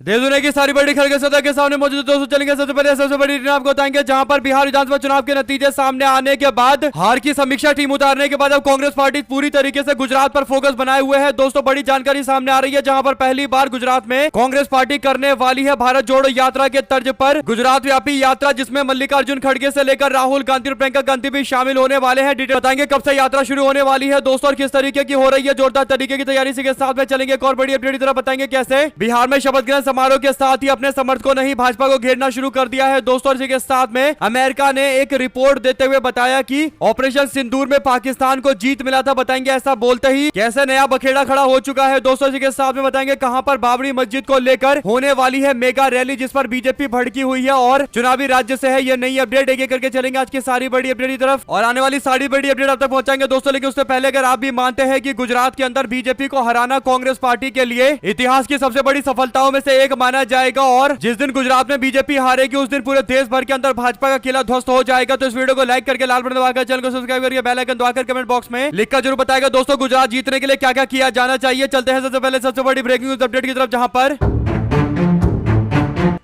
देश दुनिया की सारी बड़ी खबर के सतह के सामने मौजूद दोस्तों चलेंगे। सबसे पहले सबसे बड़ी टीम आपको बताएंगे, जहां पर बिहार विधानसभा चुनाव के नतीजे सामने आने के बाद हार की समीक्षा टीम उतारने के बाद अब कांग्रेस पार्टी पूरी तरीके से गुजरात पर फोकस बनाए हुए है। दोस्तों बड़ी जानकारी सामने आ रही है, जहां पर पहली बार गुजरात में कांग्रेस पार्टी करने वाली है भारत जोड़ो यात्रा के तर्ज पर गुजरात व्यापी यात्रा, जिसमें मल्लिकार्जुन खड़गे से लेकर राहुल गांधी और प्रियंका गांधी भी शामिल होने वाले हैं। डिटेल बताएंगे कब से यात्रा शुरू होने वाली है दोस्तों और किस तरीके की हो रही है जोरदार तरीके की तैयारी के साथ में चलेंगे। एक और बड़ी अपडेट की तरफ बताएंगे कैसे बिहार में शपथ ग्रहण समारोह के साथ अपने समर्थकों ने ही भाजपा को घेरना शुरू कर दिया है दोस्तों। इसी के साथ में अमेरिका ने एक रिपोर्ट देते हुए बताया कि ऑपरेशन सिंदूर में पाकिस्तान को जीत मिला था। बताएंगे ऐसा बोलते ही कैसे नया बखेड़ा खड़ा हो चुका है दोस्तों। इसी के साथ में बताएंगे कहां पर बाबरी मस्जिद को लेकर होने वाली है मेगा रैली, जिस पर बीजेपी भड़की हुई है और चुनावी राज्य से है ये नई अपडेट। एक एक करके चलेंगे आज की सारी बड़ी अपडेट की तरफ और आने वाली सारी बड़ी अपडेट आप तक पहुंचाएंगे दोस्तों। लेकिन उससे पहले अगर आप भी मानते हैं कि गुजरात के अंदर बीजेपी को हराना कांग्रेस पार्टी के लिए इतिहास की सबसे बड़ी सफलताओं में से एक माना जाएगा और जिस दिन गुजरात में बीजेपी हारेगी उस दिन पूरे देश भर के अंदर भाजपा का किला ध्वस्त हो जाएगा। तो इस वीडियो को लाइक करके लाल बटन दबाकर चैनल को सब्सक्राइब करके बेल आइकन दबाकर कमेंट बॉक्स में लिखकर जरूर बताएगा दोस्तों गुजरात जीतने के लिए क्या क्या किया जाना चाहिए। चलते हैं सबसे पहले सबसे बड़ी ब्रेकिंग न्यूज अपडेट की तरफ, जहां पर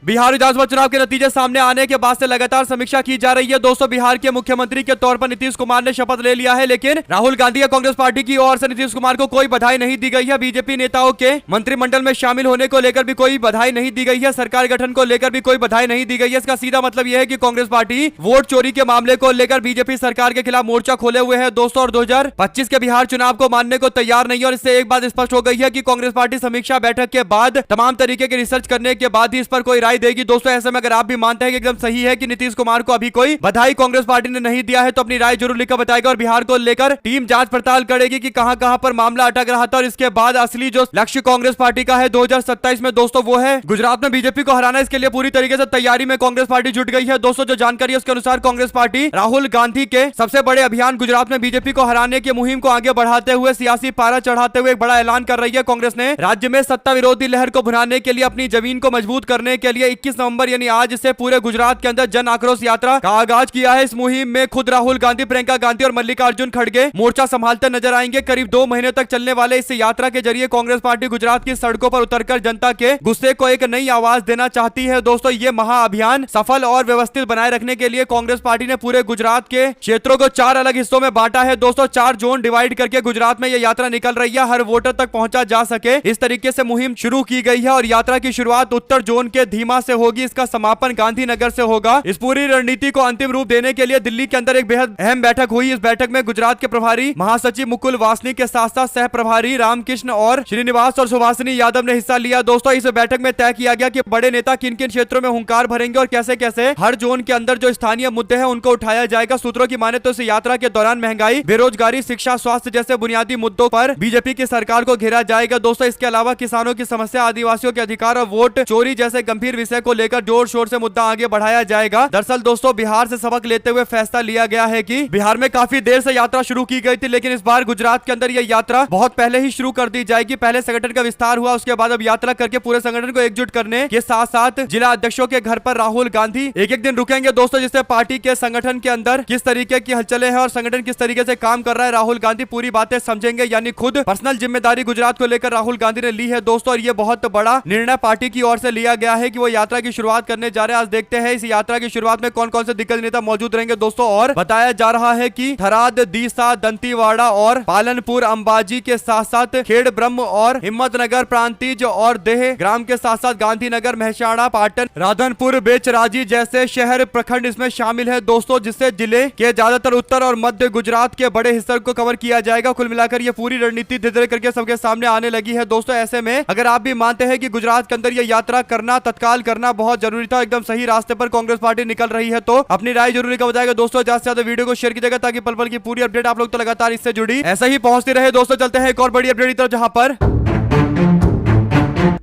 बिहार विधानसभा चुनाव के नतीजे सामने आने के बाद से लगातार समीक्षा की जा रही है दोस्तों। बिहार के मुख्यमंत्री के तौर पर नीतीश कुमार ने शपथ ले लिया है, लेकिन राहुल गांधी या कांग्रेस पार्टी की ओर से नीतीश कुमार को कोई बधाई नहीं दी गई है। बीजेपी नेताओं के मंत्रिमंडल में शामिल होने को लेकर भी कोई बधाई नहीं दी गई है। सरकार गठन को लेकर भी कोई बधाई नहीं दी गई है। इसका सीधा मतलब यह है कि कांग्रेस पार्टी वोट चोरी के मामले को लेकर बीजेपी सरकार के खिलाफ मोर्चा खोले हुए है दोस्तों और 2025 के बिहार चुनाव को मानने को तैयार नहीं है। और इससे एक बात स्पष्ट हो गई है कि कांग्रेस पार्टी समीक्षा बैठक के बाद तमाम तरीके के रिसर्च करने के बाद ही इस पर कोई राय देगी दोस्तों। ऐसे अगर आप भी मानते हैं कि एकदम सही है कि नीतीश कुमार को अभी कोई बधाई कांग्रेस पार्टी ने नहीं दिया है, तो अपनी राय जरूर लिखकर बताएगा। और बिहार को लेकर टीम जांच पड़ताल करेगी कि कहां कहां पर मामला अटक रहा था और इसके बाद असली जो लक्ष्य कांग्रेस पार्टी का है 2027 में दोस्तों वो है गुजरात में बीजेपी को हराना। इसके लिए पूरी तरीके से तैयारी में कांग्रेस पार्टी जुट गई है दोस्तों। जो जानकारी है उसके अनुसार कांग्रेस पार्टी राहुल गांधी के सबसे बड़े अभियान गुजरात में बीजेपी को हराने की मुहिम को आगे बढ़ाते हुए सियासी पारा चढ़ाते हुए एक बड़ा ऐलान कर रही है। कांग्रेस ने राज्य में सत्ता विरोधी लहर को भुनाने के लिए अपनी जमीन को मजबूत करने के लिए 21 नवंबर यानी आज से पूरे गुजरात के अंदर जन आक्रोश यात्रा का आगाज किया है। इस मुहिम में खुद राहुल गांधी, प्रियंका गांधी और मल्लिकार्जुन खड़गे मोर्चा संभालते नजर आएंगे। करीब 2 महीने तक चलने वाले इस यात्रा के जरिए कांग्रेस पार्टी गुजरात की सड़कों पर उतरकर जनता के गुस्से को एक नई आवाज देना चाहती है दोस्तों। ये महाअभियान सफल और व्यवस्थित बनाए रखने के लिए कांग्रेस पार्टी ने पूरे गुजरात के क्षेत्रों को 4 अलग हिस्सों में बांटा है दोस्तों। 4 जोन डिवाइड करके गुजरात में यह यात्रा निकल रही है, हर वोटर तक पहुंचा जा सके इस तरीके से मुहिम शुरू की गई है। और यात्रा की शुरुआत उत्तर जोन के धीमा से होगी, इसका समापन गांधीनगर से होगा। इस पूरी रणनीति को अंतिम रूप देने के लिए दिल्ली के अंदर एक बेहद अहम बैठक हुई। इस बैठक में गुजरात के प्रभारी महासचिव मुकुल वासनिक के साथ साथ सह प्रभारी रामकृष्ण और श्रीनिवास और सुभाषिनी यादव ने हिस्सा लिया दोस्तों। इस बैठक में तय किया गया कि बड़े नेता किन किन क्षेत्रों में हुंकार भरेंगे और कैसे कैसे हर जोन के अंदर जो स्थानीय मुद्दे हैं उनको उठाया जाएगा। सूत्रों की माने तो इस यात्रा के दौरान महंगाई, बेरोजगारी, शिक्षा, स्वास्थ्य जैसे बुनियादी मुद्दों पर बीजेपी की सरकार को घेरा जाएगा दोस्तों। इसके अलावा किसानों की समस्या, आदिवासियों के अधिकार और वोट चोरी जैसे गंभीर विषय को लेकर जोर शोर से मुद्दा आगे बढ़ाया जाएगा। दरअसल दोस्तों बिहार से सबक लेते हुए फैसला लिया गया है कि बिहार में काफी देर से यात्रा शुरू की गई थी, लेकिन इस बार गुजरात के अंदर यह यात्रा बहुत पहले ही शुरू कर दी जाएगी। पहले संगठन का विस्तार हुआ, उसके बाद अब यात्रा करके पूरे संगठन को एकजुट करने के साथ साथ जिला अध्यक्षों के घर पर राहुल गांधी एक एक दिन रुकेंगे दोस्तों, जिससे पार्टी के संगठन के अंदर किस तरीके की हलचलें हैं और संगठन किस तरीके से काम कर रहा है राहुल गांधी पूरी बातें समझेंगे। यानी खुद पर्सनल जिम्मेदारी गुजरात को लेकर राहुल गांधी ने ली है दोस्तों। और ये बहुत बड़ा निर्णय पार्टी की ओर से लिया गया है कि वो यात्रा की शुरुआत करने जा रहे हैं। आज देखते हैं इस यात्रा की शुरुआत में कौन कौन से दिग्गज नेता मौजूद रहेंगे दोस्तों। और बताया जा रहा है कि थराद, दीसा, दंतीवाड़ा और पालनपुर, अंबाजी के साथ साथ खेड़ ब्रह्म और हिम्मतनगर, प्रांतिज और देह ग्राम के साथ साथ गांधीनगर, महसाणा, पाटन, राधनपुर, बेचराजी जैसे शहर प्रखंड इसमें शामिल है दोस्तों, जिससे जिले के ज्यादातर उत्तर और मध्य गुजरात के बड़े हिस्से को कवर किया जाएगा। कुल मिलाकर ये पूरी रणनीति धीरे धीरे करके सबके सामने आने लगी है दोस्तों। ऐसे में अगर आप भी मानते हैं कि गुजरात के अंदर ये यात्रा करना, तत्काल करना बहुत जरूरी था, एकदम सही रास्ते पर कांग्रेस पार्टी निकल रही है, तो अपनी राय जरूर लिखकर बताएगा दोस्तों। ज्यादा से ज्यादा वीडियो को शेयर कीजिएगा ताकि पल पल की पूरी अपडेट आप लोग तो लगातार इससे जुड़ी ऐसे ही पहुंचती रहे दोस्तों। चलते हैं एक और बड़ी अपडेट की तरफ, जहां पर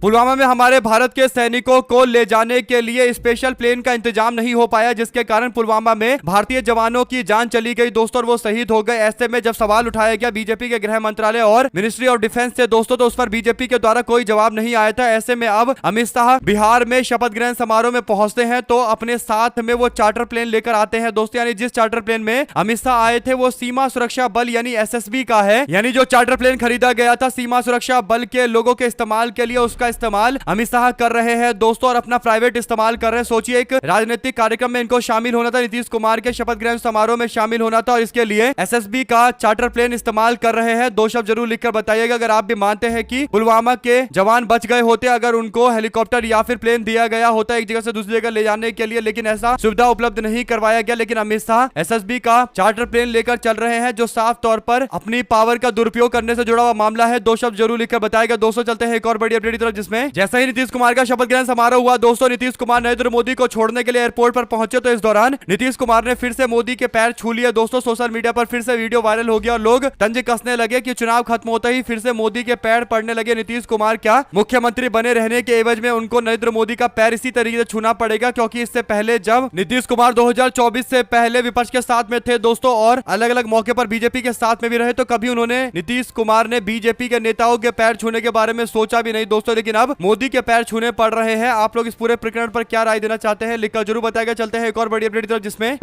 पुलवामा में हमारे भारत के सैनिकों को ले जाने के लिए स्पेशल प्लेन का इंतजाम नहीं हो पाया, जिसके कारण पुलवामा में भारतीय जवानों की जान चली गई दोस्तों और वो शहीद हो गए। ऐसे में जब सवाल उठाया गया बीजेपी के गृह मंत्रालय और मिनिस्ट्री ऑफ डिफेंस से दोस्तों, तो उस पर बीजेपी के द्वारा कोई जवाब नहीं आया था। ऐसे में अब अमित शाह बिहार में शपथ ग्रहण समारोह में पहुंचते हैं तो अपने साथ में वो चार्टर प्लेन लेकर आते हैं दोस्तों। यानी जिस चार्टर प्लेन में अमित शाह आए थे वो सीमा सुरक्षा बल यानी SSB का है। यानी जो चार्टर प्लेन खरीदा गया था सीमा सुरक्षा बल के लोगों के इस्तेमाल के लिए, उसका इस्तेमाल अमित शाह कर रहे हैं दोस्तों, और अपना प्राइवेट इस्तेमाल कर रहे हैं। सोचिए, एक राजनीतिक कार्यक्रम में इनको शामिल होना था, नीतीश कुमार के शपथ ग्रहण समारोह में शामिल होना था, और इसके लिए एसएसबी का चार्टर प्लेन इस्तेमाल कर रहे हैं। दो शब्द जरूर लिखकर बताइएगा अगर आप भी मानते हैं कि पुलवामा के जवान बच गए होते अगर उनको हेलीकॉप्टर या फिर प्लेन दिया गया होता एक जगह से दूसरी जगह ले जाने के लिए, लेकिन ऐसा सुविधा उपलब्ध नहीं करवाया गया। लेकिन अमित शाह एसएसबी का चार्टर प्लेन लेकर चल रहे हैं, जो साफ तौर पर अपनी पावर का दुरुपयोग करने से जुड़ा हुआ मामला है। दो शब्द जरूर लिखकर बताएगा दोस्तों। चलते हैं एक और बड़ी अपडेट की तरफ, जिसमें जैसा ही नीतीश कुमार का शपथ ग्रहण समारोह हुआ दोस्तों, नीतीश कुमार नरेंद्र मोदी को छोड़ने के लिए एयरपोर्ट पर पहुंचे, तो इस दौरान नीतीश कुमार ने फिर से मोदी के पैर छू लिए दोस्तों। सोशल मीडिया पर फिर से वीडियो वायरल हो गया और लोग तंज कसने लगे कि चुनाव खत्म होते ही फिर से मोदी के पैर पड़ने लगे। नीतीश कुमार क्या मुख्यमंत्री बने रहने के एवज में उनको नरेंद्र मोदी का पैर इसी तरीके से छूना पड़ेगा? क्योंकि इससे पहले जब नीतीश कुमार 2024 से पहले विपक्ष के साथ में थे दोस्तों, और अलग अलग मौके पर बीजेपी के साथ में भी रहे, तो कभी उन्होंने नीतीश कुमार ने बीजेपी के नेताओं के पैर छूने के बारे में सोचा भी नहीं दोस्तों। लेकिन अब मोदी के पैर छूने पड़ रहे हैं। आप लोग इस पूरे प्रकरण पर क्या राय देना चाहते हैं लिखकर जरूर बताएगा। चलते हैं एक और बड़ी अपडेट की तरफ, जिसमें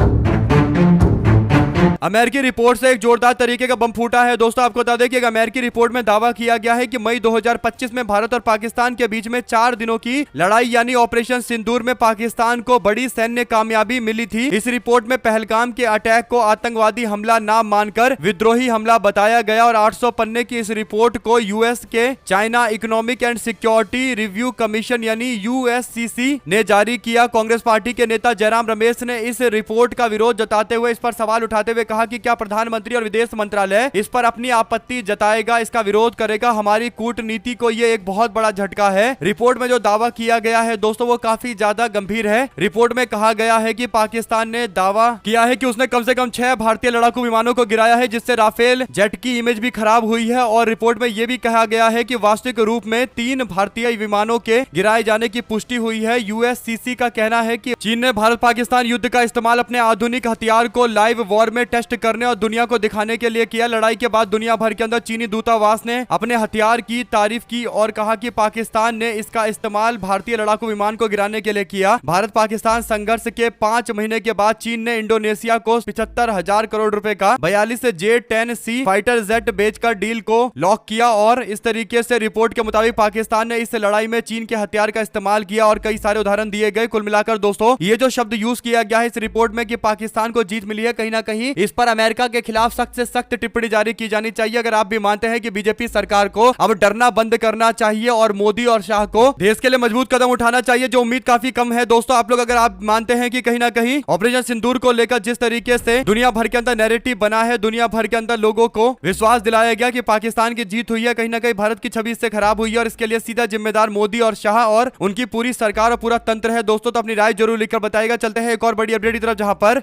अमेरिकी रिपोर्ट से एक जोरदार तरीके का बम फूटा है दोस्तों। आपको बता दें कि एक अमेरिकी रिपोर्ट में दावा किया गया है कि मई 2025 में भारत और पाकिस्तान के बीच में 4 दिनों की लड़ाई यानी ऑपरेशन सिंदूर में पाकिस्तान को बड़ी सैन्य कामयाबी मिली थी। इस रिपोर्ट में पहलगाम के अटैक को आतंकवादी हमला ना मानकर विद्रोही हमला बताया गया, और 800 पन्ने की इस रिपोर्ट को यूएस के China economic and security review commission यानी यूएससीसी ने जारी किया। कांग्रेस पार्टी के नेता जयराम रमेश ने इस रिपोर्ट का विरोध जताते हुए इस पर सवाल उठाते हुए कहा कि क्या प्रधानमंत्री और विदेश मंत्रालय इस पर अपनी आपत्ति जताएगा, इसका विरोध करेगा? हमारी कूटनीति को ये एक बहुत बड़ा झटका है। रिपोर्ट में जो दावा किया गया है दोस्तों वो काफी ज्यादा गंभीर है। रिपोर्ट में कहा गया है कि पाकिस्तान ने दावा किया है कि उसने कम से कम 6 भारतीय लड़ाकू विमानों को गिराया है, जिससे राफेल जेट की इमेज भी खराब हुई है। और रिपोर्ट में यह भी कहा गया है कि वास्तविक रूप में 3 भारतीय विमानों के गिराए जाने की पुष्टि हुई है। यूएससीसी का कहना है कि चीन ने भारत पाकिस्तान युद्ध का इस्तेमाल अपने आधुनिक हथियार को लाइव वॉर में टेस्ट करने और दुनिया को दिखाने के लिए किया। लड़ाई के बाद दुनिया भर के अंदर चीनी दूतावास ने अपने हथियार की तारीफ की और कहा कि पाकिस्तान ने इसका इस्तेमाल भारतीय लड़ाकू विमान को गिराने के लिए किया। भारत पाकिस्तान संघर्ष के 5 महीने के बाद चीन ने इंडोनेशिया को 75,000 करोड़ रुपए का 42 J-10C फाइटर जेट बेचकर डील को लॉक किया, और इस तरीके से रिपोर्ट के मुताबिक पाकिस्तान ने इस लड़ाई में चीन के हथियार का इस्तेमाल किया और कई सारे उदाहरण दिए गए। कुल मिलाकर दोस्तों ये जो शब्द यूज किया गया है इस रिपोर्ट में कि पाकिस्तान को जीत मिली है, कहीं ना कहीं इस पर अमेरिका के खिलाफ सख्त से सख्त टिप्पणी जारी की जानी चाहिए। अगर आप भी मानते हैं कि बीजेपी सरकार को अब डरना बंद करना चाहिए और मोदी और शाह को देश के लिए मजबूत कदम उठाना चाहिए, जो उम्मीद काफी कम है दोस्तों। आप लोग अगर आप मानते हैं कि कहीं ना कहीं ऑपरेशन सिंदूर को लेकर जिस तरीके से दुनिया भर के अंदर नैरेटिव बना है, दुनिया भर के अंदर लोगों को विश्वास दिलाया गया कि पाकिस्तान की जीत हुई है, कहीं ना कहीं भारत की छवि इससे खराब हुई है, और इसके लिए सीधा जिम्मेदार मोदी और शाह और उनकी पूरी सरकार और पूरा तंत्र है दोस्तों। तो अपनी राय जरूर लिखकर बताइएगा। चलते हैं एक और बड़ी अपडेट की तरफ, जहां पर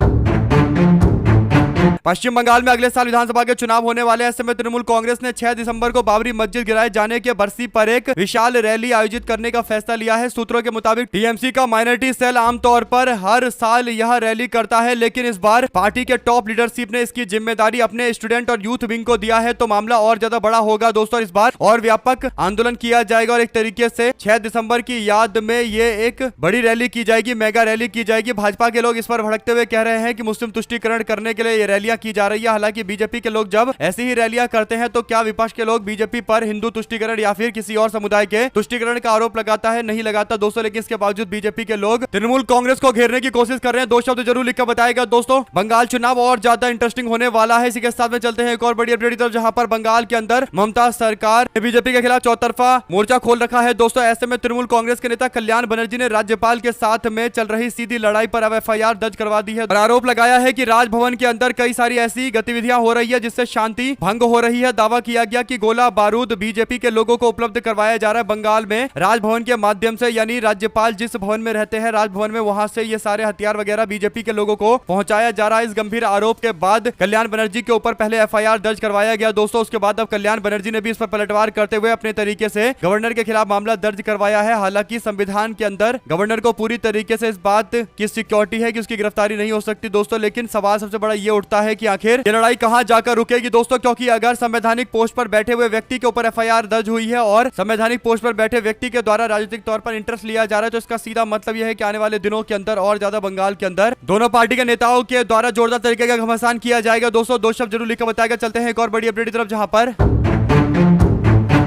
पश्चिम बंगाल में अगले साल विधानसभा के चुनाव होने वाले हैं। ऐसे में तृणमूल कांग्रेस ने 6 दिसंबर को बाबरी मस्जिद गिराए जाने के बरसी पर एक विशाल रैली आयोजित करने का फैसला लिया है। सूत्रों के मुताबिक टीएमसी का माइनॉरिटी सेल आमतौर पर हर साल यह रैली करता है, लेकिन इस बार पार्टी के टॉप लीडरशिप ने इसकी जिम्मेदारी अपने स्टूडेंट और यूथ विंग को दिया है, तो मामला और ज्यादा बड़ा होगा दोस्तों। इस बार और व्यापक आंदोलन किया जाएगा और एक तरीके से 6 दिसंबर की याद में ये एक बड़ी रैली की जाएगी, मेगा रैली की जाएगी। भाजपा के लोग इस पर भड़कते हुए कह रहे हैं कि मुस्लिम तुष्टीकरण करने के लिए ये रैलियां की जा रही है। हालांकि बीजेपी के लोग जब ऐसी ही रैलियां करते हैं तो क्या विपक्ष के लोग बीजेपी पर हिंदू तुष्टीकरण या फिर किसी और समुदाय के तुष्टीकरण का आरोप लगाता है? नहीं लगाता दोस्तों, लेकिन इसके बावजूद बीजेपी के लोग तृणमूल कांग्रेस को घेरने की कोशिश कर रहे हैं। 2 शब्द जरूर लिखकर बताएगा दोस्तों। बंगाल चुनाव और ज्यादा इंटरेस्टिंग होने वाला है। इसी के साथ में चलते हैं एक और बड़ी अपडेट की तरफ, जहां पर बंगाल के अंदर ममता सरकार ने बीजेपी के खिलाफ चौतरफा मोर्चा खोल रखा है दोस्तों। ऐसे में तृणमूल कांग्रेस के नेता कल्याण बनर्जी ने राज्यपाल के साथ में चल रही सीधी लड़ाई पर अब FIR दर्ज करवा दी है और आरोप लगाया है कि राजभवन के अंदर कई सारी ऐसी गतिविधियां हो रही है जिससे शांति भंग हो रही है। दावा किया गया कि गोला बारूद बीजेपी के लोगों को उपलब्ध करवाया जा रहा है बंगाल में राजभवन के माध्यम से, यानी राज्यपाल जिस भवन में रहते हैं राजभवन में, वहां से ये सारे हथियार वगैरह बीजेपी के लोगों को पहुंचाया जा रहा है। इस गंभीर आरोप के बाद कल्याण बनर्जी के ऊपर पहले FIR दर्ज करवाया गया दोस्तों। उसके बाद अब कल्याण बनर्जी ने भी इस पर पलटवार करते हुए अपने तरीके से गवर्नर के खिलाफ मामला दर्ज करवाया है। हालांकि संविधान के अंदर गवर्नर को पूरी तरीके से इस बात की सिक्योरिटी है कि उसकी गिरफ्तारी नहीं हो सकती दोस्तों, लेकिन सवाल सबसे बड़ा ये उठता है कि आखिर ये लड़ाई कहां जाकर रुकेगी दोस्तों, क्योंकि अगर संवैधानिक पोस्ट पर बैठे हुए व्यक्ति के ऊपर FIR दर्ज हुई है और संवैधानिक पोस्ट पर बैठे व्यक्ति के द्वारा राजनीतिक तौर पर इंटरेस्ट लिया जा रहा है, तो इसका सीधा मतलब यह है कि आने वाले दिनों के अंदर और ज्यादा बंगाल के अंदर दोनों पार्टी के नेताओं के द्वारा जोरदार तरीके का घमासान किया जाएगा दोस्तों। 2 शब्द जरूर लिखकर बताएगा। चलते हैं एक और बड़ी अपडेट की तरफ, जहां पर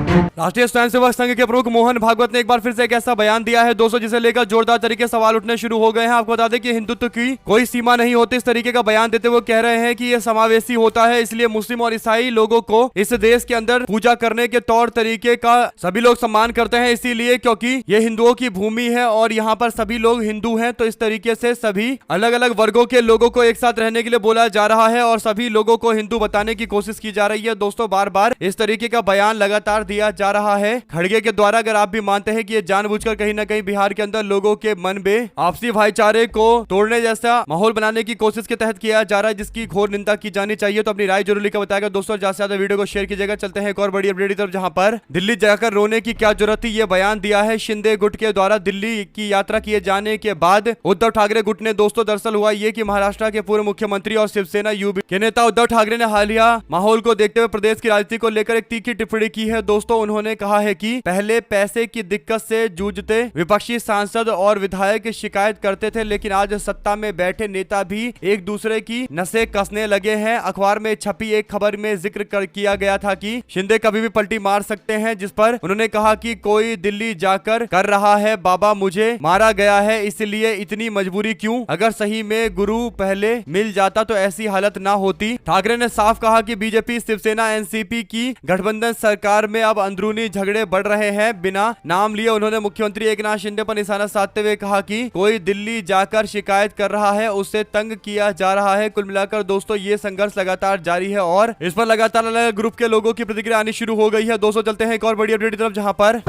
राष्ट्रीय स्वयंसेवक संघ के प्रमुख मोहन भागवत ने एक बार फिर से एक ऐसा बयान दिया है दोस्तों जिसे लेकर जोरदार तरीके से सवाल उठने शुरू हो गए हैं। आपको बता दें कि हिंदुत्व की कोई सीमा नहीं होती, इस तरीके का बयान देते हुए कह रहे हैं कि यह समावेशी होता है, इसलिए मुस्लिम और ईसाई लोगों को इस देश के अंदर पूजा करने के तौर तरीके का सभी लोग सम्मान करते हैं, इसीलिए क्योंकि ये हिंदुओं की भूमि है और यहाँ पर सभी लोग हिंदू हैं, तो इस तरीके से सभी अलग अलग वर्गों के लोगों को एक साथ रहने के लिए बोला जा रहा है और सभी लोगों को हिंदू बताने की कोशिश की जा रही है। दोस्तों बार बार इस तरीके का बयान लगातार दिया जा रहा है खड़गे के द्वारा। अगर आप भी मानते हैं कि ये जानबूझकर कहीं ना कहीं बिहार के अंदर लोगों के मन में आपसी भाईचारे को तोड़ने जैसा माहौल बनाने की कोशिश के तहत किया जा रहा है, जिसकी घोर निंदा की जानी चाहिए, तो अपनी राय जरूर लिखकर बताएगा। दोस्तों ज्यादा से ज्यादा वीडियो को शेयर कीजिएगा। चलते हैं एक और बड़ी अपडेट की तरफ, जहां पर दिल्ली जाकर रोने की क्या जरूरत थी, ये बयान दिया है शिंदे गुट के द्वारा। दिल्ली की यात्रा किए जाने के बाद उद्धव ठाकरे गुट ने दोस्तों दरअसल हुआ ये कि महाराष्ट्र के पूर्व मुख्यमंत्री और शिवसेना यूबी के नेता उद्धव ठाकरे ने हालिया माहौल को देखते हुए प्रदेश की राजनीति को लेकर एक तीखी टिप्पणी की है। दोस्तों उन्होंने कहा है कि पहले पैसे की दिक्कत से जूझते विपक्षी सांसद और विधायक शिकायत करते थे, लेकिन आज सत्ता में बैठे नेता भी एक दूसरे की नसें कसने लगे हैं। अखबार में छपी एक खबर में जिक्र किया गया था कि शिंदे कभी भी पलटी मार सकते हैं, जिस पर उन्होंने कहा कि कोई दिल्ली जाकर कर रहा है, बाबा मुझे मारा गया है इसलिए इतनी मजबूरी क्यों, अगर सही में गुरु पहले मिल जाता तो ऐसी हालत ना होती। ठाकरे ने साफ कहा कि बीजेपी शिवसेना एनसीपी की गठबंधन सरकार में अब अंदरूनी झगड़े बढ़ रहे हैं। बिना नाम लिए उन्होंने मुख्यमंत्री एकनाथ शिंदे पर निशाना साधते हुए कहा कि कोई दिल्ली जाकर शिकायत कर रहा है, उससे तंग किया जा रहा है। कुल मिलाकर दोस्तों ये संघर्ष लगातार जारी है और इस पर लगातार अलग ग्रुप के लोगों की प्रतिक्रिया आनी शुरू हो गई है। दोस्तों चलते हैं एक और बड़ी अपडेट की तरफ, जहां पर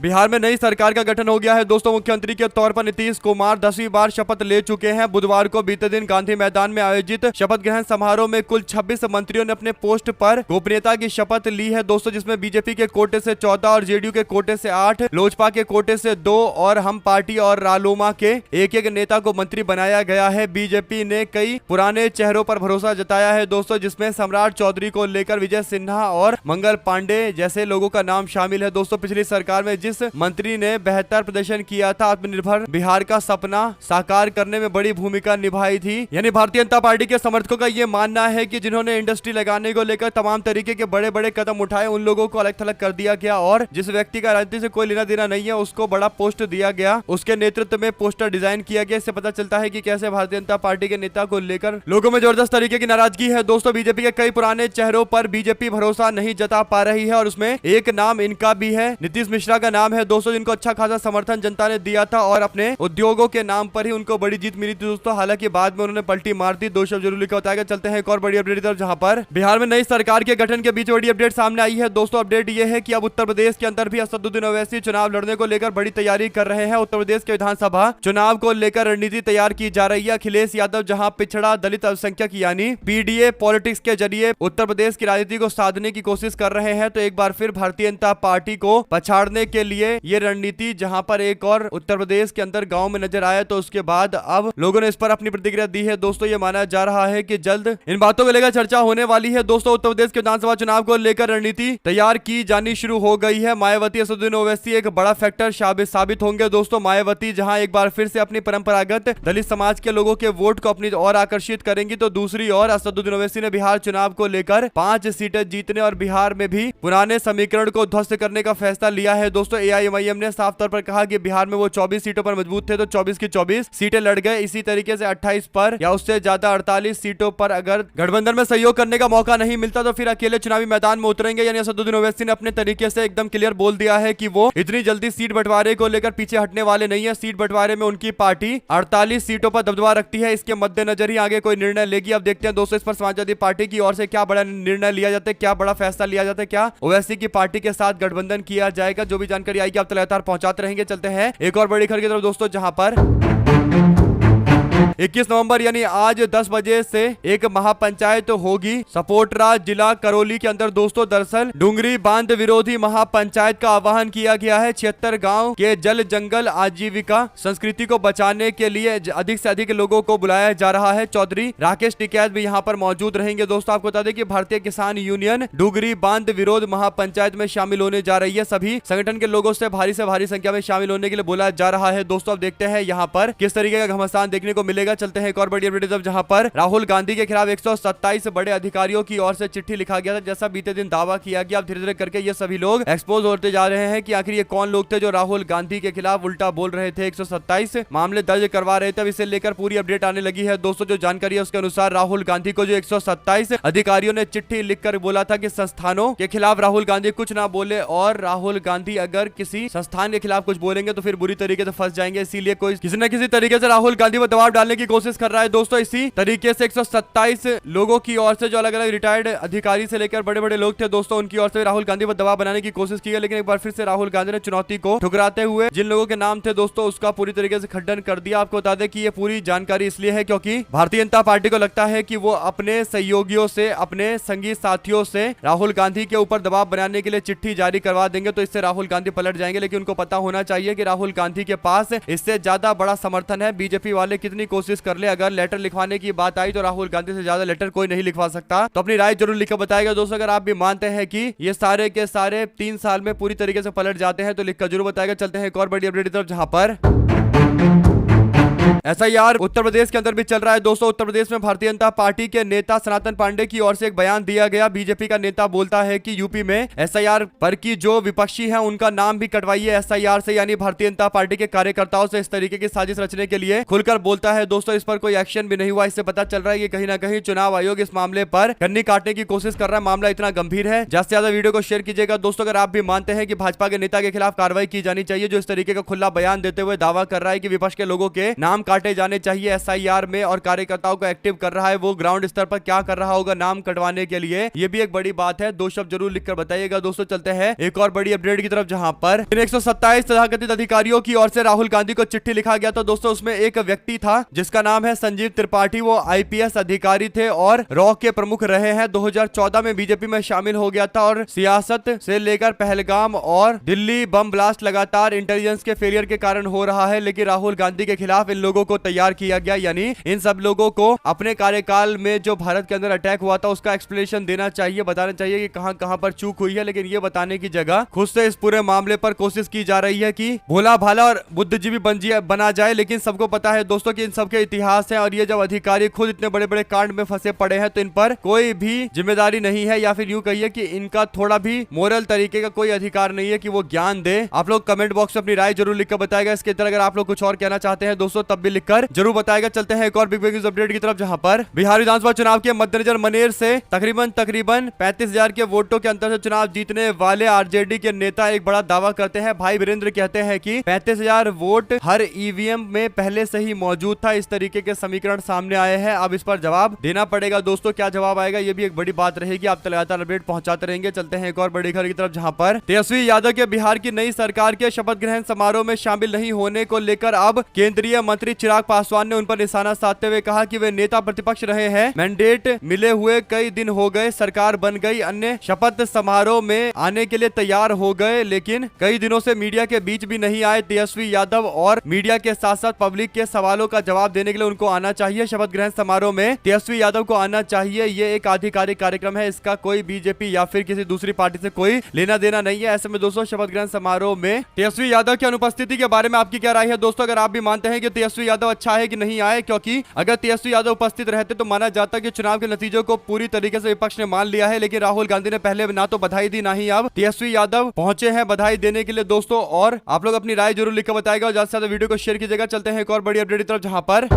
बिहार में नई सरकार का गठन हो गया है। दोस्तों मुख्यमंत्री के तौर पर नीतीश कुमार 10वीं बार शपथ ले चुके हैं। बुधवार को बीते दिन गांधी मैदान में आयोजित शपथ ग्रहण समारोह में कुल 26 मंत्रियों ने अपने पोस्ट पर गोपनीयता की शपथ ली है। दोस्तों जिसमें बीजेपी के कोटे से 14 और जेडीयू के कोटे से 8, लोजपा के कोटे से 2 और हम पार्टी और रालोमा के एक नेता को मंत्री बनाया गया है। बीजेपी ने कई पुराने चेहरों पर भरोसा जताया है दोस्तों, जिसमें सम्राट चौधरी को लेकर विजय सिन्हा और मंगल पांडे जैसे लोगों का नाम शामिल है। दोस्तों पिछली सरकार में जिस मंत्री ने बेहतर प्रदर्शन किया था, आत्मनिर्भर बिहार का सपना साकार करने में बड़ी भूमिका निभाई थी, यानी भारतीय जनता पार्टी के समर्थकों का यह मानना है कि जिन्होंने इंडस्ट्री लगाने को लेकर तमाम तरीके के बड़े बड़े कदम उठाए, उन लोगों को अलग थलग कर दिया गया और जिस व्यक्ति का राजनीति से कोई लेना देना नहीं है उसको बड़ा पोस्ट दिया गया, उसके नेतृत्व में पोस्टर डिजाइन किया गया। इससे पता चलता है कि कैसे भारतीय जनता पार्टी के नेता को लेकर लोगों में जबरदस्त तरीके की नाराजगी है। दोस्तों बीजेपी के कई पुराने चेहरों पर बीजेपी भरोसा नहीं जता पा रही है और उसमें एक नाम इनका भी है, नीतीश मिश्रा का नाम है दोस्तों, जिनको अच्छा खासा समर्थन जनता ने दिया था और अपने उद्योगों के नाम पर ही उनको बड़ी जीत मिली थी दोस्तों। हालांकि बाद में उन्होंने पलटी मार दी। दो शब्द जरूर लिखा बताया। चलते हैं एक और बड़ी अपडेट तरफ, जहां पर बिहार में नई सरकार के गठन के बीच बड़ी अपडेट सामने आई है दोस्तों। अपडेट ये है कि अब उत्तर प्रदेश के अंदर भी असदुद्दीन ओवैसी चुनाव लड़ने को लेकर बड़ी तैयारी कर रहे हैं। उत्तर प्रदेश के विधानसभा चुनाव को लेकर रणनीति तैयार की जा रही है। अखिलेश यादव जहां पिछड़ा दलित अल्पसंख्यक यानी पीडीए पॉलिटिक्स के जरिए उत्तर प्रदेश की राजनीति को साधने की कोशिश कर रहे हैं, तो एक बार फिर भारतीय जनता पार्टी को पछाड़ने के लिए ये रणनीति जहां पर एक और उत्तर प्रदेश के अंदर गांव में नजर आया, तो उसके बाद अब लोगों ने इस पर अपनी प्रतिक्रिया दी है दोस्तों। ये माना जा रहा है कि जल्द इन बातों को लेकर चर्चा होने वाली है दोस्तों। उत्तर प्रदेश के विधानसभा चुनाव को लेकर रणनीति तैयार की जानी शुरू हो गई है। मायावती असदुद्दीन ओवैसी एक बड़ा फैक्टर साबित होंगे दोस्तों। मायावती जहां एक बार फिर से अपनी परंपरागत दलित समाज के लोगों के वोट को अपनी ओर आकर्षित करेंगी, तो दूसरी ओर असदुद्दीन ओवैसी ने बिहार चुनाव को लेकर 5 सीटें जीतने और बिहार में भी पुराने समीकरण को ध्वस्त करने का फैसला लिया है दोस्तों। एआईएमआईएम ने साफ तौर पर कहा कि बिहार में वो 24 सीटों पर मजबूत थे, तो 24 की 24 सीटें लड़ गए। इसी तरीके से 28 पर या उससे ज्यादा 48 सीटों पर अगर गठबंधन में सहयोग करने का मौका नहीं मिलता तो फिर अकेले चुनावी मैदान में उतरेंगे। यानी असदुद्दीन ओवैसी ने अपने तरीके से एकदम क्लियर बोल दिया है कि वो इतनी जल्दी सीट बंटवारे को लेकर पीछे हटने वाले नहीं है। सीट बंटवारे में उनकी पार्टी 48 सीटों पर दबदबा रखती है। इसके मद्देनजर ही आगे कोई निर्णय लेगी। अब देखते हैं दोस्तों इस पर समाजवादी पार्टी की ओर से क्या बड़ा निर्णय लिया जाता है, क्या बड़ा फैसला लिया जाता है, क्या ओवैसी की पार्टी के साथ गठबंधन किया जाएगा। जो भी जानकारी आएगी आप लगातार पहुंचाते रहेंगे। चलते हैं एक और बड़ी खबर की तरफ दोस्तों, जहां पर 21 नवंबर यानी आज 10 बजे से एक महापंचायत होगी सपोटरा जिला करौली के अंदर दोस्तों। दरअसल डुंगरी बांध विरोधी महापंचायत का आह्वान किया गया है। 76 गांव के जल जंगल आजीविका संस्कृति को बचाने के लिए अधिक से अधिक लोगों को बुलाया जा रहा है। चौधरी राकेश टिकैत भी यहां पर मौजूद रहेंगे दोस्तों। आपको बता दें कि भारतीय किसान यूनियन डुंगरी बांध विरोध महापंचायत में शामिल होने जा रही है। सभी संगठन के लोगों से भारी संख्या में शामिल होने के लिए बोला जा रहा है दोस्तों। अब देखते हैं यहाँ पर किस तरीके का घमासान देखने को मिलेगा। चलते हैं एक और बड़ी अपडेट जहां पर राहुल गांधी के खिलाफ 127 बड़े अधिकारियों की ओर से चिट्ठी लिखा गया था, जैसा बीते दिन दावा किया गया। अब धीरे धीरे करके ये सभी लोग एक्सपोज होते जा रहे हैं कि आखिर ये कौन लोग थे जो राहुल गांधी के खिलाफ उल्टा बोल रहे थे, 127 मामले दर्ज करवा रहे थे। अब इसे लेकर पूरी अपडेट आने लगी है दोस्तों। जो जानकारी है उसके अनुसार राहुल गांधी को जो 127 अधिकारियों ने चिट्ठी लिखकर बोला था कि संस्थानों के खिलाफ राहुल गांधी कुछ ना बोले, और राहुल गांधी अगर किसी संस्थान के खिलाफ कुछ बोलेंगे तो फिर बुरी तरीके से फंस जाएंगे। इसीलिए कोई किसी न किसी तरीके से राहुल गांधी पर दबाव डालने की कोशिश कर रहा है दोस्तों। इसी तरीके से 127 लोगों की ओर से, जो अलग अलग रिटायर्ड अधिकारी से लेकर बड़े बड़े लोग थे दोस्तों, उनकी ओर से राहुल गांधी पर दबाव बनाने की कोशिश की है। लेकिन एक बार फिर से राहुल गांधी ने चुनौती को ठुकराते हुए जिन लोगों के नाम थे दोस्तों उसका पूरी तरीके से खंडन कर दिया। आपको बता दें कि ये पूरी जानकारी इसलिए है क्योंकि भारतीय जनता पार्टी को लगता है कि वो अपने सहयोगियों से, अपने संगी साथियों से राहुल गांधी के ऊपर दबाव बनाने के लिए चिट्ठी जारी करवा देंगे तो इससे राहुल गांधी पलट जाएंगे। लेकिन उनको पता होना चाहिए कि राहुल गांधी के पास इससे ज्यादा बड़ा समर्थन है। बीजेपी वाले कितनी कोशिश कर ले, अगर लेटर लिखवाने की बात आई तो राहुल गांधी से ज्यादा लेटर कोई नहीं लिखवा सकता। तो अपनी राय जरूर लिखकर बताएगा दोस्तों। अगर आप भी मानते हैं कि ये सारे के सारे 3 साल में पूरी तरीके से पलट जाते हैं तो लिखकर जरूर बताएगा। चलते हैं एक और बड़ी अपडेट की तरफ जहां पर एसआईआर उत्तर प्रदेश के अंदर भी चल रहा है दोस्तों। उत्तर प्रदेश में भारतीय जनता पार्टी के नेता सनातन पांडे की ओर से एक बयान दिया गया। बीजेपी का नेता बोलता है कि यूपी में एसआईआर पर की जो विपक्षी है उनका नाम भी कटवाइए एसआईआर से, यानी भारतीय जनता पार्टी के कार्यकर्ताओं से इस तरीके की साजिश रचने के लिए खुलकर बोलता है दोस्तों। इस पर कोई एक्शन भी नहीं हुआ। इससे पता चल रहा है कि कहीं ना कहीं चुनाव आयोग इस मामले पर कन्नी काटने की कोशिश कर रहा है। मामला इतना गंभीर है। ज्यादा से ज्यादा वीडियो को शेयर कीजिएगा दोस्तों। अगर आप भी मानते हैं कि भाजपा के नेता के खिलाफ कार्रवाई की जानी चाहिए, जो इस तरीके का खुला बयान देते हुए दावा कर रहा है कि विपक्ष के लोगों के नाम काटे जाने चाहिए एसआईआर में और कार्यकर्ताओं को एक्टिव कर रहा है, वो ग्राउंड स्तर पर क्या कर रहा होगा नाम कटवाने के लिए, ये भी एक बड़ी बात है। 2 शब्द जरूर लिखकर बताइएगा दोस्तों। चलते हैं एक और बड़ी अपडेट की तरफ जहां पर 127 तथाकथित अधिकारियों की ओर से राहुल गांधी को चिट्ठी लिखा गया था दोस्तों। उसमें एक व्यक्ति था जिसका नाम है संजीव त्रिपाठी। वो आईपीएस अधिकारी थे और रॉ के प्रमुख रहे हैं। 2014 में बीजेपी में शामिल हो गया था और सियासत से लेकर पहलगाम और दिल्ली बम ब्लास्ट लगातार इंटेलिजेंस के फेलियर के कारण हो रहा है। लेकिन राहुल गांधी के खिलाफ इन लोगों को तैयार किया गया, यानी इन सब लोगों को अपने कार्यकाल में जो भारत के अंदर अटैक हुआ था उसका एक्सप्लेनेशन देना चाहिए, बताना चाहिए कि कहां कहां पर चूक हुई है। लेकिन ये बताने की जगह खुद से इस पूरे मामले पर कोशिश की जा रही है कि भोला भाला और बुद्धिजीवी बना जाए। लेकिन सबको पता है दोस्तों कि इन सबके इतिहास है और ये जब अधिकारी खुद इतने बड़े बड़े कांड में फंसे पड़े हैं तो इन पर कोई भी जिम्मेदारी नहीं है, या फिर यूं कहिए कि इनका थोड़ा भी मोरल तरीके का कोई अधिकार नहीं है कि वो ज्ञान दे। आप लोग कमेंट बॉक्स में अपनी राय जरूर लिखकर बताएगा। इसके तरह अगर आप लोग कुछ और कहना चाहते हैं दोस्तों तब भी लिखकर जरूर बताएगा। चलते हैं एक और बिग न्यूज अपडेट की तरफ जहां पर बिहार विधानसभा चुनाव के मद्देनजर मनेर से तकरीबन 35,000 के वोटों के अंतर से चुनाव जीतने वाले आरजेडी के नेता एक बड़ा दावा करते हैं। भाई वीरेंद्र कहते हैं कि 35,000 वोट हर ईवीएम में पहले से ही मौजूद था। इस तरीके के समीकरण सामने आए हैं। अब इस पर जवाब देना पड़ेगा दोस्तों। क्या जवाब आएगा ये भी एक बड़ी बात रहेगी। आप लगातार अपडेट पहुंचाते रहेंगे। चलते हैं एक और बड़ी खबर की तरफ जहां पर तेजस्वी यादव के बिहार की नई सरकार के शपथ ग्रहण समारोह में शामिल नहीं होने को लेकर अब केंद्रीय मंत्री चिराग पासवान ने उन पर निशाना साधते हुए कहा कि वे नेता प्रतिपक्ष रहे हैं, मैंडेट मिले हुए कई दिन हो गए, सरकार बन गई, अन्य शपथ समारोह में आने के लिए तैयार हो गए, लेकिन कई दिनों से मीडिया के बीच भी नहीं आए। तेजस्वी यादव और मीडिया के साथ साथ पब्लिक के सवालों का जवाब देने के लिए उनको आना चाहिए। शपथ ग्रहण समारोह में तेजस्वी यादव को आना चाहिए। ये एक आधिकारिक कार्यक्रम है, इसका कोई बीजेपी या फिर किसी दूसरी पार्टी से कोई लेना देना नहीं है। ऐसे में दोस्तों शपथ ग्रहण समारोह में तेजस्वी यादव की अनुपस्थिति के बारे में आपकी क्या राय है दोस्तों? अगर आप भी मानते हैं कि तेजस्वी यादव अच्छा है कि नहीं आए, क्योंकि अगर तेजस्वी यादव उपस्थित रहते तो माना जाता कि चुनाव के नतीजों को पूरी तरीके से विपक्ष ने मान लिया है। लेकिन राहुल गांधी ने पहले ना तो बधाई दी ना ही अब तेजस्वी यादव पहुंचे हैं बधाई देने के लिए दोस्तों। और आप लोग अपनी राय जरूर लिखकर बताएगा और ज्यादा से ज्यादा वीडियो को शेयर कीजिएगा। चलते हैं एक और बड़ी अपडेट की तरफ जहां पर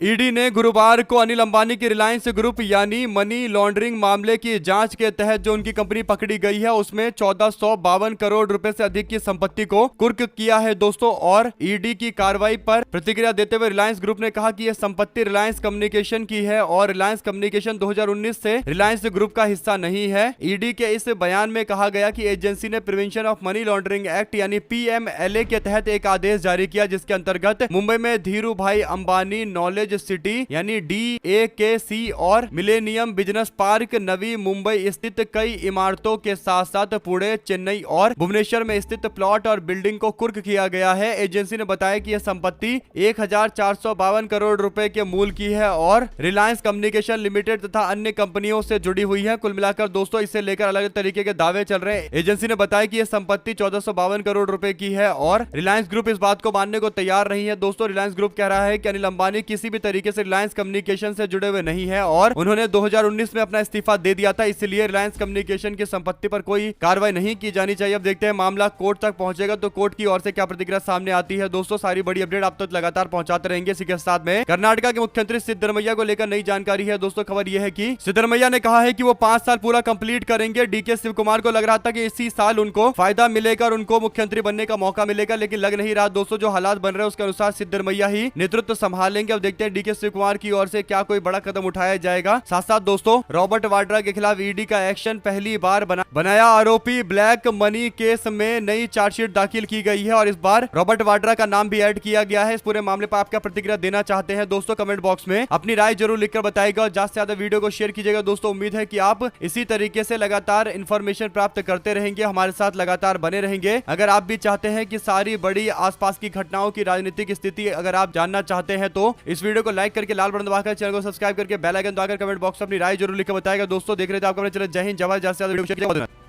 ईडी ने गुरुवार को अनिल अंबानी की रिलायंस ग्रुप यानी मनी लॉन्ड्रिंग मामले की जांच के तहत जो उनकी कंपनी पकड़ी गई है उसमें 1452 करोड़ रुपए से अधिक की संपत्ति को कुर्क किया है दोस्तों। और ईडी की कार्रवाई पर प्रतिक्रिया देते हुए रिलायंस ग्रुप ने कहा कि यह संपत्ति रिलायंस कम्युनिकेशन की है और रिलायंस कम्युनिकेशन 2019 से रिलायंस ग्रुप का हिस्सा नहीं है। ईडी के इस बयान में कहा गया कि एजेंसी ने prevention of money laundering act यानी PMLA के तहत एक आदेश जारी किया, जिसके अंतर्गत मुंबई में धीरू भाई अंबानी नॉलेज हेरिटेज सिटी यानी DAKC और millennium business park Navi Mumbai स्थित कई इमारतों के साथ साथ पुणे, चेन्नई और भुवनेश्वर में स्थित प्लॉट और बिल्डिंग को कुर्क किया गया है। एजेंसी ने बताया कि यह संपत्ति 1452 करोड़ रुपए के मूल की है और रिलायंस कम्युनिकेशन लिमिटेड तथा अन्य कंपनियों से जुड़ी हुई है। कुल मिलाकर दोस्तों इसे लेकर अलग अलग तरीके के दावे चल रहे हैं। एजेंसी ने बताया कि यह संपत्ति 1452 करोड़ रुपए की है और रिलायंस ग्रुप इस बात को मानने को तैयार नहीं है। दोस्तों रिलायंस ग्रुप कह रहा है कि अनिल अंबानी किसी भी तरीके से रिलायंस कम्युनिकेशन से जुड़े हुए नहीं है और उन्होंने 2019 में अपना इस्तीफा दे दिया था, इसलिए रिलायंस कम्युनिकेशन की संपत्ति पर कोई कार्रवाई नहीं की जानी चाहिए। अब देखते हैं मामला कोर्ट तक पहुंचेगा तो कोर्ट की ओर से क्या प्रतिक्रिया सामने आती है। दोस्तों सारी बड़ी अपडेट आप तक लगातार पहुंचाते रहेंगे। इसी के साथ में कर्नाटका के मुख्यमंत्री सिद्धरमैया को लेकर नई जानकारी है। दोस्तों खबर यह है कि सिद्धरमैया ने कहा है कि वो 5 साल पूरा कंप्लीट करेंगे। DK शिव कुमार को लग रहा था कि इसी साल उनको फायदा मिलेगा और उनको मुख्यमंत्री बनने का मौका मिलेगा, लेकिन लग नहीं रहा। दोस्तों जो हालात बन रहे हैं उसके अनुसार सिद्धरमैया ही नेतृत्व संभालेंगे। अब देखते हैं DK शिव कुमार की ओर से क्या कोई बड़ा कदम उठाया जाएगा। साथ साथ दोस्तों रॉबर्ट वाड्रा के खिलाफ ED का एक्शन, पहली बार बनाया आरोपी। ब्लैक मनी केस में नई चार्जशीट दाखिल की गई है और इस बार रॉबर्ट वाड्रा का नाम भी ऐड किया गया है। इस पूरे मामले पर आप क्या प्रतिक्रिया देना चाहते हैं दोस्तों कमेंट बॉक्स में अपनी राय जरूर लिखकर बताइएगा और ज्यादा से ज्यादा वीडियो को शेयर कीजिएगा। दोस्तों उम्मीद है कि आप इसी तरीके से लगातार इंफॉर्मेशन प्राप्त करते रहेंगे, हमारे साथ लगातार बने रहेंगे। अगर आप भी चाहते हैं कि सारी बड़ी आसपास की घटनाओं की राजनीतिक स्थिति अगर आप जानना चाहते हैं तो इस वीडियो को लाइक करके लाल बटन दबाकर चैनल को सब्सक्राइब करके बेल आइकन दबाकर कमेंट बॉक्स में अपनी राय जरूर लिखकर बताएगा। दोस्तों देख रहे थे आपका चैनल जय हिंद जय भारत। ज्यादा से ज्यादा वीडियो शेयर कीजिएगा।